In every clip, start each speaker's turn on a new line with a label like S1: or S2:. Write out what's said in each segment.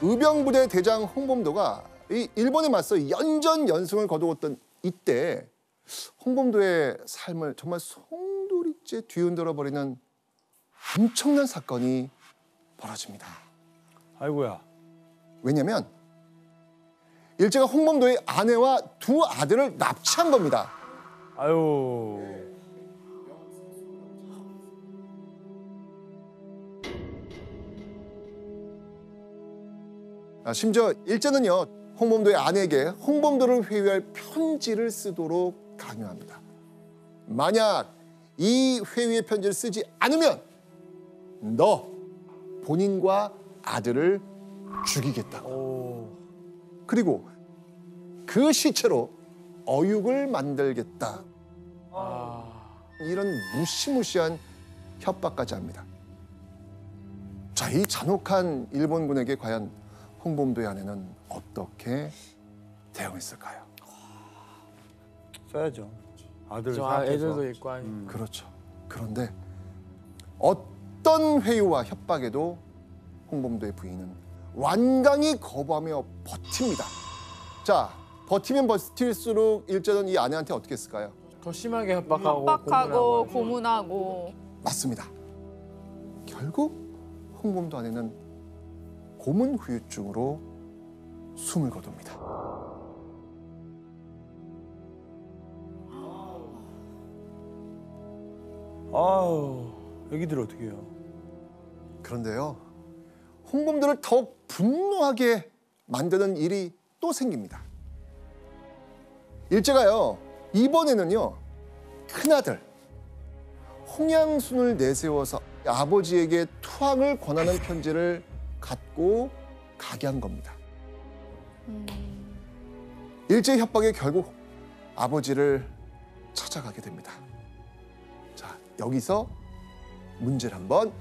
S1: 의병부대 대장 홍범도가 이 일본에 맞서 연전연승을 거두었던 이때 홍범도의 삶을 정말 송두리째 뒤흔들어 버리는 엄청난 사건이 벌어집니다.
S2: 아이고야.
S1: 왜냐면 일제가 홍범도의 아내와 두 아들을 납치한 겁니다.
S2: 아유.
S1: 심지어 일제는요, 홍범도의 아내에게 홍범도를 회유할 편지를 쓰도록 강요합니다. 만약 이 회유의 편지를 쓰지 않으면 너 본인과 아들을 죽이겠다고. 그리고 그 시체로 어육을 만들겠다. 이런 무시무시한 협박까지 합니다. 자, 이 잔혹한 일본군에게 과연 홍범도의 아내는 어떻게 대응했을까요?
S2: 써야죠. 아들
S3: 애들도 있고 하니.
S1: 그렇죠. 그런데 어떤 회유와 협박에도 홍범도의 부인은 완강히 거부하며 버팁니다. 자, 버티면 버틸수록 일제는 이 아내한테 어떻게 했을까요?
S3: 더 심하게 협박하고
S4: 협박하고
S3: 고문하고.
S4: 고문하고.
S1: 맞습니다. 결국 홍범도 아내는 고문 후유증으로 숨을 거둡니다.
S2: 아우, 애기들 어떻게 해요?
S1: 그런데요, 홍범도를 더욱 분노하게 만드는 일이 또 생깁니다. 일제가요, 이번에는요, 큰아들 홍양순을 내세워서 아버지에게 투항을 권하는 편지를 갖고 가게 한 겁니다. 일제 협박에 결국 아버지를 찾아가게 됩니다. 자, 여기서 문제를 한번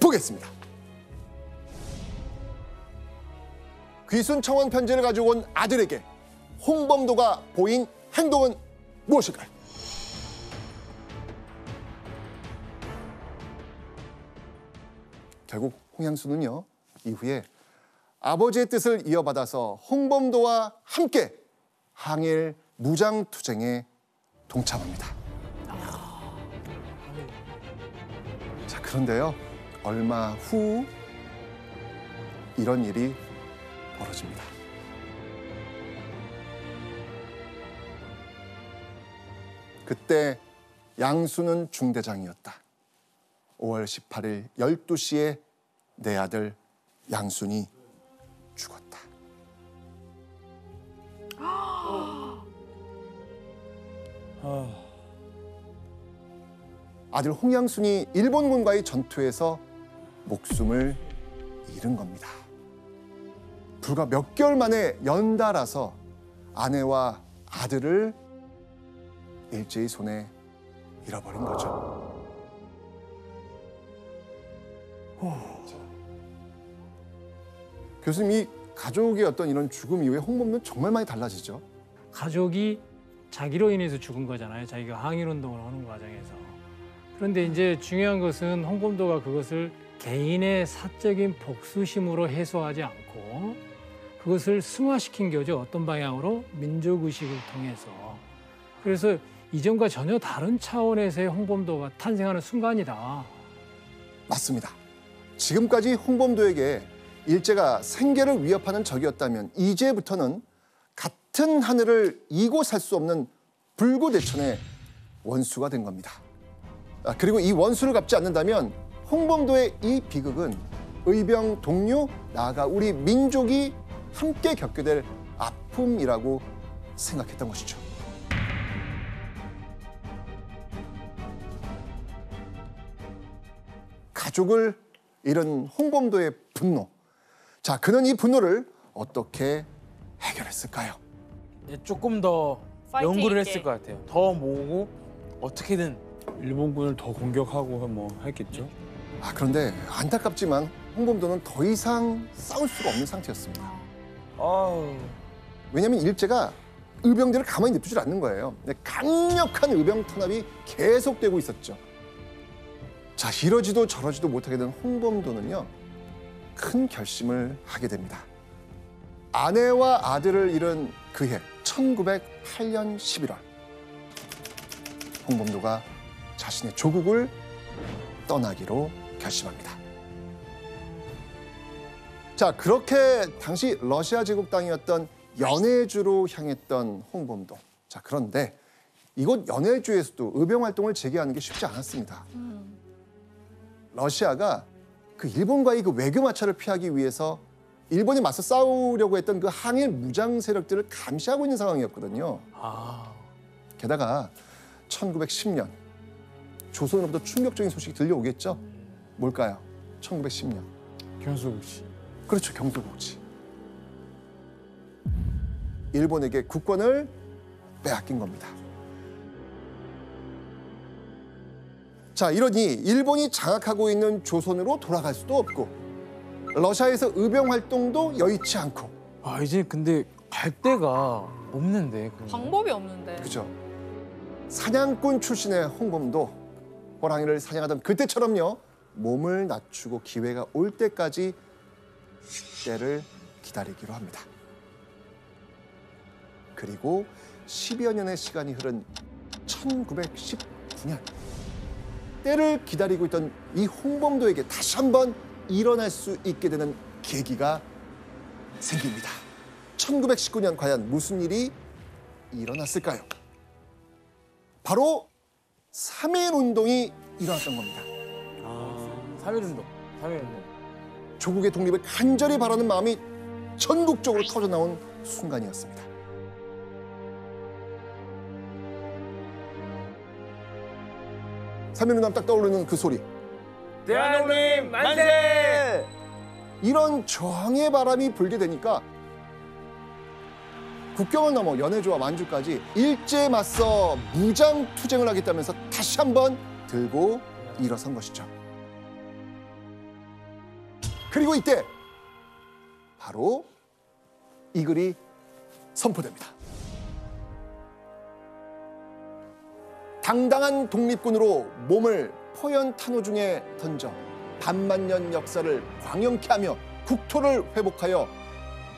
S1: 보겠습니다. 귀순 청원 편지를 가지고 온 아들에게 홍범도가 보인 행동은 무엇일까요? 결국 홍양순은요, 이후에 아버지의 뜻을 이어받아서 홍범도와 함께 항일 무장투쟁에 동참합니다. 자, 그런데요, 얼마 후 이런 일이 벌어집니다. 그때 양수는 중대장이었다. 5월 18일 12시에 내 아들 양순이 죽었다. 아들 홍양순이 일본군과의 전투에서 목숨을 잃은 겁니다. 불과 몇 개월 만에 연달아서 아내와 아들을 일제의 손에 잃어버린 거죠. 교수님, 이 가족의 어떤 이런 죽음 이후에 홍범도는 정말 많이 달라지죠.
S5: 가족이 자기로 인해서 죽은 거잖아요. 자기가 항일운동을 하는 과정에서. 그런데 이제 중요한 것은 홍범도가 그것을 개인의 사적인 복수심으로 해소하지 않고 그것을 승화시킨 거죠. 어떤 방향으로? 민족의식을 통해서. 그래서 이전과 전혀 다른 차원에서의 홍범도가 탄생하는 순간이다.
S1: 맞습니다. 지금까지 홍범도에게 일제가 생계를 위협하는 적이었다면 이제부터는 같은 하늘을 이고 살 수 없는 불구대천의 원수가 된 겁니다. 그리고 이 원수를 갚지 않는다면 홍범도의 이 비극은 의병 동료, 나아가 우리 민족이 함께 겪게 될 아픔이라고 생각했던 것이죠. 가족을 잃은 홍범도의 분노. 자, 그는 이 분노를 어떻게 해결했을까요?
S3: 조금 더
S4: 파이팅
S3: 연구를
S4: 있게.
S3: 했을 것 같아요. 더 모으고 어떻게든.
S2: 일본군을 더 공격하고 뭐 했겠죠.
S1: 그런데 안타깝지만 홍범도는 더 이상 싸울 수가 없는 상태였습니다.
S2: 아우.
S1: 왜냐하면 일제가 의병들을 가만히 냅두질 않는 거예요. 강력한 의병 탄압이 계속되고 있었죠. 자, 이러지도 저러지도 못하게 된 홍범도는요, 큰 결심을 하게 됩니다. 아내와 아들을 잃은 그해 1908년 11월 홍범도가 자신의 조국을 떠나기로 결심합니다. 자, 그렇게 당시 러시아 제국 땅이었던 연해주로 향했던 홍범도. 자, 그런데 이곳 연해주에서도 의병 활동을 재개하는 게 쉽지 않았습니다. 러시아가 그 일본과의 그 외교 마찰을 피하기 위해서 일본이 맞서 싸우려고 했던 그 항일 무장 세력들을 감시하고 있는 상황이었거든요. 게다가 1910년 조선으로부터 충격적인 소식이 들려오겠죠. 뭘까요? 1910년.
S3: 경수국시.
S1: 그렇죠, 경수국시. 일본에게 국권을 빼앗긴 겁니다. 자, 이러니 일본이 장악하고 있는 조선으로 돌아갈 수도 없고 러시아에서 의병 활동도 여의치 않고.
S3: 아 이제 근데 갈 데가 없는데. 그러면.
S4: 방법이 없는데.
S1: 그죠. 사냥꾼 출신의 홍범도 호랑이를 사냥하던 그때처럼요. 몸을 낮추고 기회가 올 때까지 때를 기다리기로 합니다. 그리고 10여 년의 시간이 흐른 1919년 때를 기다리고 있던 이 홍범도에게 다시 한번 일어날 수 있게 되는 계기가 생깁니다. 1919년 과연 무슨 일이 일어났을까요? 바로 3.1운동이 일어났던 겁니다.
S3: 3.1운동.
S1: 조국의 독립을 간절히 바라는 마음이 전국적으로 터져나온 순간이었습니다. 삼일운동 딱 떠오르는 그 소리.
S2: 대한독립 만세!
S1: 이런 저항의 바람이 불게 되니까 국경을 넘어 연해주와 만주까지 일제에 맞서 무장 투쟁을 하겠다면서 다시 한번 들고 일어선 것이죠. 그리고 이때 바로 이 글이 선포됩니다. 당당한 독립군으로 몸을 포연 탄호 중에 던져 반만년 역사를 광영케 하며 국토를 회복하여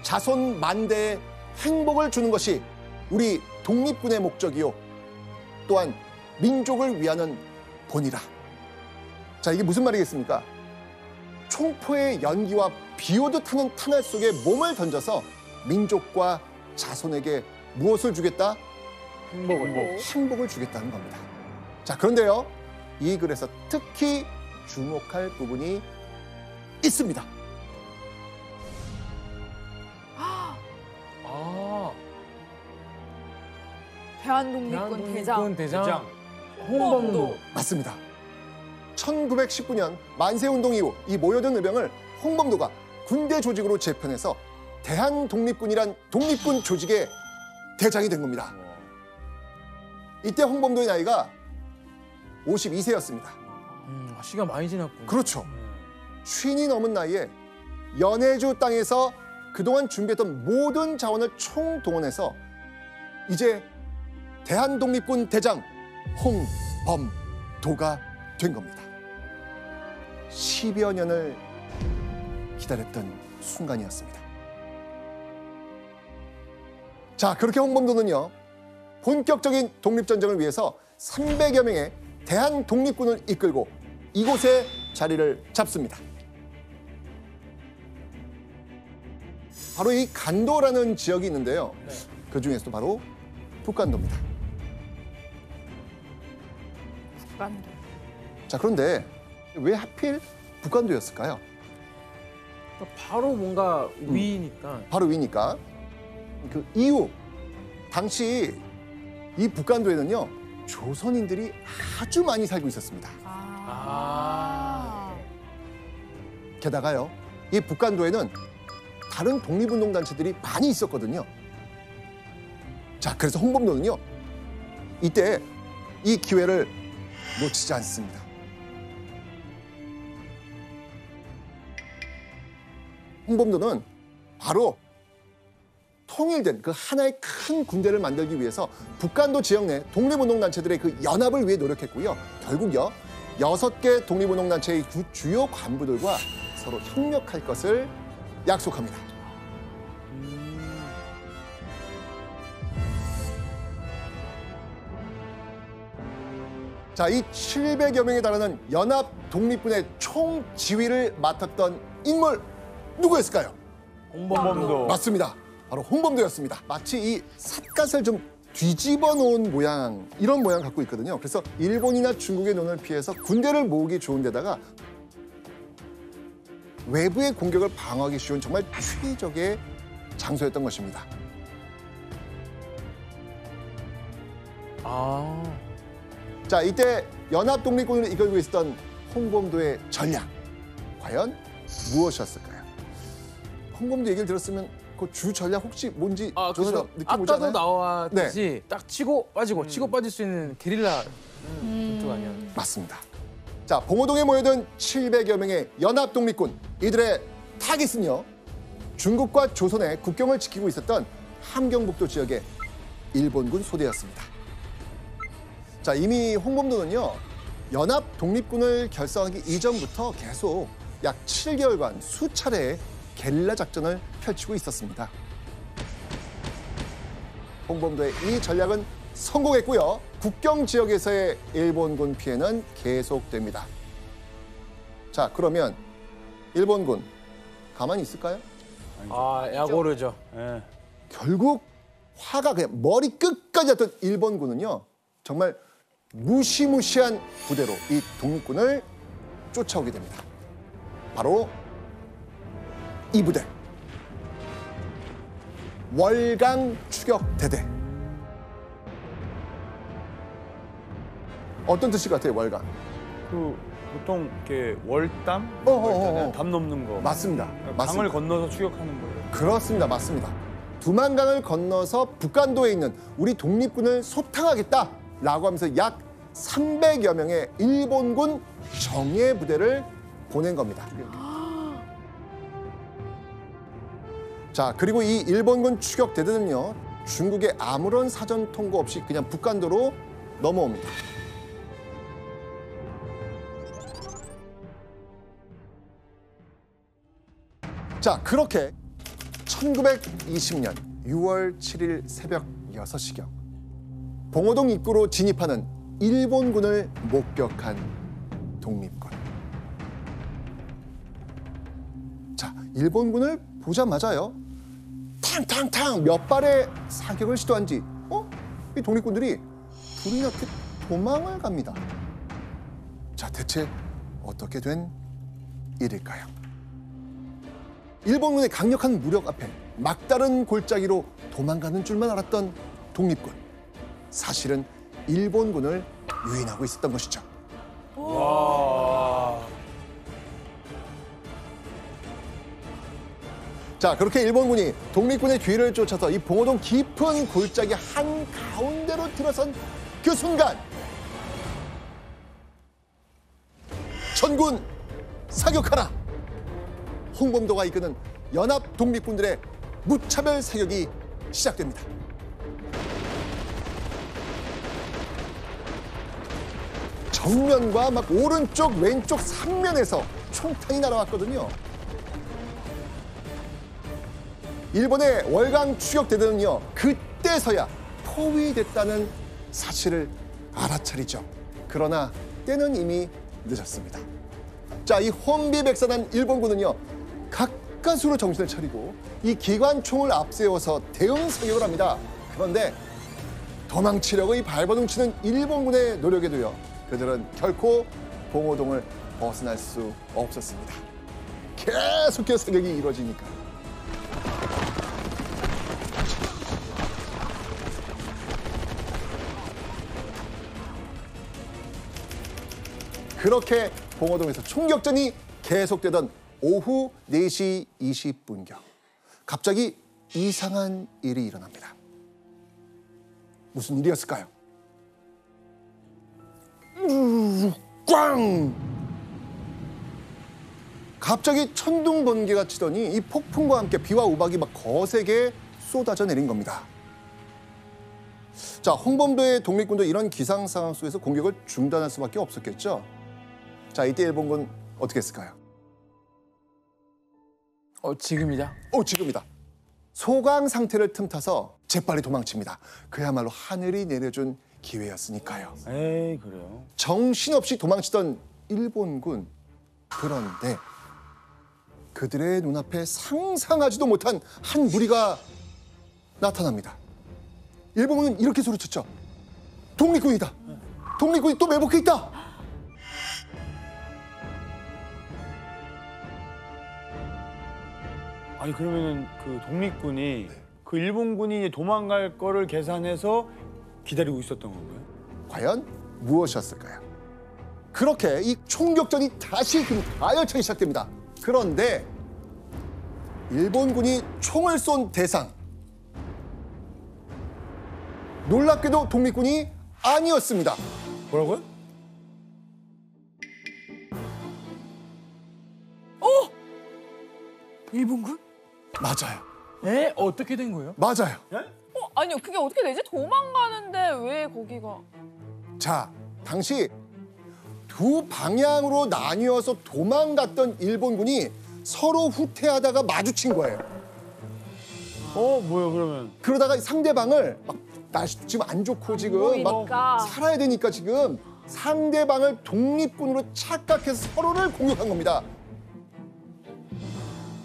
S1: 자손 만대에 행복을 주는 것이 우리 독립군의 목적이요 또한 민족을 위하는 본이라. 자, 이게 무슨 말이겠습니까? 총포의 연기와 비오듯 하는 탄알 속에 몸을 던져서 민족과 자손에게 무엇을 주겠다? 행복을 주겠다는 겁니다. 자, 그런데요, 이 글에서 특히 주목할 부분이 있습니다.
S4: 대한독립군 대장.
S3: 대장. 홍범도.
S1: 맞습니다. 1919년 만세운동 이후 이 모여든 의병을 홍범도가 군대 조직으로 재편해서 대한독립군이란 독립군 조직의 대장이 된 겁니다. 이때 홍범도의 나이가 52세였습니다.
S3: 시간 많이 지났군.
S1: 그렇죠. 쉰이 넘은 나이에 연해주 땅에서 그동안 준비했던 모든 자원을 총동원해서 이제 대한독립군 대장 홍범도가 된 겁니다. 10여 년을 기다렸던 순간이었습니다. 자, 그렇게 홍범도는요, 본격적인 독립전쟁을 위해서 300여 명의 대한독립군을 이끌고 이곳에 자리를 잡습니다. 바로 이 간도라는 지역이 있는데요. 그 중에서도 바로 북간도입니다.
S4: 북간도.
S1: 자, 그런데 왜 하필 북간도였을까요?
S3: 바로 뭔가 위니까.
S1: 바로 위니까. 그 이후 당시 이 북간도에는요, 조선인들이 아주 많이 살고 있었습니다. 게다가요, 이 북간도에는 다른 독립운동 단체들이 많이 있었거든요. 자, 그래서 홍범도는요, 이때 이 기회를 놓치지 않습니다. 홍범도는 바로 통일된 그 하나의 큰 군대를 만들기 위해서 북간도 지역 내 독립운동단체들의 그 연합을 위해 노력했고요. 결국요, 6개 독립운동단체의 주요 간부들과 서로 협력할 것을 약속합니다. 자, 이 700여 명에 달하는 연합 독립군의 총지휘를 맡았던 인물 누구였을까요?
S2: 홍범도.
S1: 맞습니다. 바로 홍범도였습니다. 마치 이 삿갓을 좀 뒤집어 놓은 모양, 이런 모양 갖고 있거든요. 그래서 일본이나 중국의 눈을 피해서 군대를 모으기 좋은 데다가 외부의 공격을 방어하기 쉬운 정말 최적의 장소였던 것입니다. 자, 이때 연합 독립군을 이끌고 있었던 홍범도의 전략, 과연 무엇이었을까요? 홍범도 얘기를 들었으면 그 주 전략 혹시 뭔지 조선사 느낌 오지 않아요?
S3: 아까도 나왔듯이 딱 치고 빠지고 치고 빠질 수 있는 게릴라 전투가 아니야.
S1: 맞습니다. 자, 봉오동에 모여든 700여 명의 연합 독립군, 이들의 타깃은요, 중국과 조선의 국경을 지키고 있었던 함경북도 지역의 일본군 소대였습니다. 자, 이미 홍범도는요, 연합 독립군을 결성하기 이전부터 계속 약 7개월간 수차례의 게릴라 작전을 펼치고 있었습니다. 홍범도의 이 전략은 성공했고요. 국경 지역에서의 일본군 피해는 계속됩니다. 자, 그러면 일본군 가만히 있을까요?
S3: 약오르죠.
S2: 예.
S1: 결국 화가 그냥 머리 끝까지 났던 일본군은요, 정말 무시무시한 부대로 이 독립군을 쫓아오게 됩니다. 바로 이 부대, 월강 추격대대. 어떤 뜻일 것 같아요, 월강?
S2: 그 보통 이렇게 월담?
S1: 어어어어.
S2: 담 넘는 거.
S1: 맞습니다.
S2: 강을
S1: 맞습니다.
S2: 건너서 추격하는 거예요.
S1: 그렇습니다. 맞습니다. 두만강을 건너서 북간도에 있는 우리 독립군을 소탕하겠다라고 하면서 약 300여 명의 일본군 정예 부대를 보낸 겁니다. 자, 그리고 이 일본군 추격대대는요, 중국의 아무런 사전 통보 없이 그냥 북간도로 넘어옵니다. 자, 그렇게 1920년 6월 7일 새벽 6시경 봉오동 입구로 진입하는 일본군을 목격한 독립군. 자, 일본군을 보자마자요, 탕탕탕 몇 발의 사격을 시도한 뒤 이 독립군들이 둘이 이렇게 도망을 갑니다. 자, 대체 어떻게 된 일일까요? 일본군의 강력한 무력 앞에 막다른 골짜기로 도망가는 줄만 알았던 독립군. 사실은 일본군을 유인하고 있었던 것이죠.
S2: 와.
S1: 자, 그렇게 일본군이 독립군의 뒤를 쫓아서 이 봉오동 깊은 골짜기 한가운데로 들어선 그 순간, 전군 사격하라! 홍범도가 이끄는 연합 독립군들의 무차별 사격이 시작됩니다. 정면과 막 오른쪽, 왼쪽 3면에서 총탄이 날아왔거든요. 일본의 월강 추격대대는요, 그때서야 포위됐다는 사실을 알아차리죠. 그러나 때는 이미 늦었습니다. 자, 이 혼비백산한 일본군은요, 가까스로 정신을 차리고 이 기관총을 앞세워서 대응 사격을 합니다. 그런데 도망치려고 이 발버둥치는 일본군의 노력에도요, 그들은 결코 봉오동을 벗어날 수 없었습니다. 계속해서 사격이 이루어지니까. 그렇게 봉오동에서 총격전이 계속되던 오후 4시 20분경 갑자기 이상한 일이 일어납니다. 무슨 일이었을까요? 꽝! 갑자기 천둥 번개가 치더니 이 폭풍과 함께 비와 우박이 막 거세게 쏟아져 내린 겁니다. 자, 홍범도의 독립군도 이런 기상 상황 속에서 공격을 중단할 수밖에 없었겠죠. 자, 이때 일본군 어떻게 했을까요?
S3: 지금이자?
S1: 지금이다. 소강 상태를 틈타서 재빨리 도망칩니다. 그야말로 하늘이 내려준 기회였으니까요.
S2: 에이, 그래요.
S1: 정신없이 도망치던 일본군. 그런데 그들의 눈앞에 상상하지도 못한 한 무리가 나타납니다. 일본군은 이렇게 소리쳤죠. 독립군이다. 독립군이 또 매복해 있다.
S2: 아니 그러면은 그 독립군이 그 일본군이 도망갈 거를 계산해서 기다리고 있었던 건가요?
S1: 과연 무엇이었을까요? 그렇게 이 총격전이 다시 가열차기 시작됩니다. 그런데 일본군이 총을 쏜 대상, 놀랍게도 독립군이 아니었습니다.
S2: 뭐라고요?
S4: 일본군?
S1: 맞아요.
S3: 에? 어떻게 된 거예요?
S1: 맞아요.
S4: 아니요, 그게 어떻게 되지? 도망가는데 왜 거기가?
S1: 자, 당시 두 방향으로 나뉘어서 도망갔던 일본군이 서로 후퇴하다가 마주친 거예요.
S2: 뭐야 그러면?
S1: 그러다가 상대방을 막 날씨 지금 안 좋고 지금
S4: 보이니까.
S1: 막 살아야 되니까 지금 상대방을 독립군으로 착각해서 서로를 공격한 겁니다.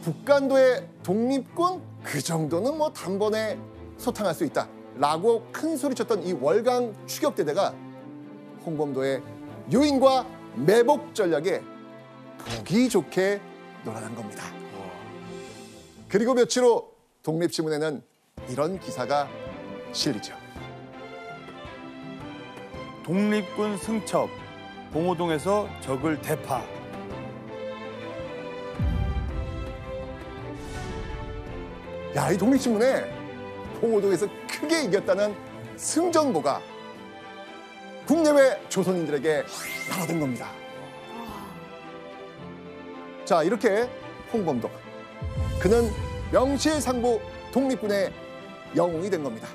S1: 북간도의 독립군 그 정도는 뭐 단번에 소탕할 수 있다라고 큰 소리쳤던 이 월강 추격대대가 홍범도의 유인과 매복 전략에 보기 좋게 놀아난 겁니다. 그리고 며칠 후 독립신문에는 이런 기사가 실리죠.
S2: 독립군 승첩, 봉오동에서 적을 대파.
S1: 야, 이 독립신문에 봉오동에서 크게 이겼다는 승전보가 국내외 조선인들에게 날아든 겁니다. 자, 이렇게 홍범도, 그는 명실상부 독립군의 영웅이 된 겁니다.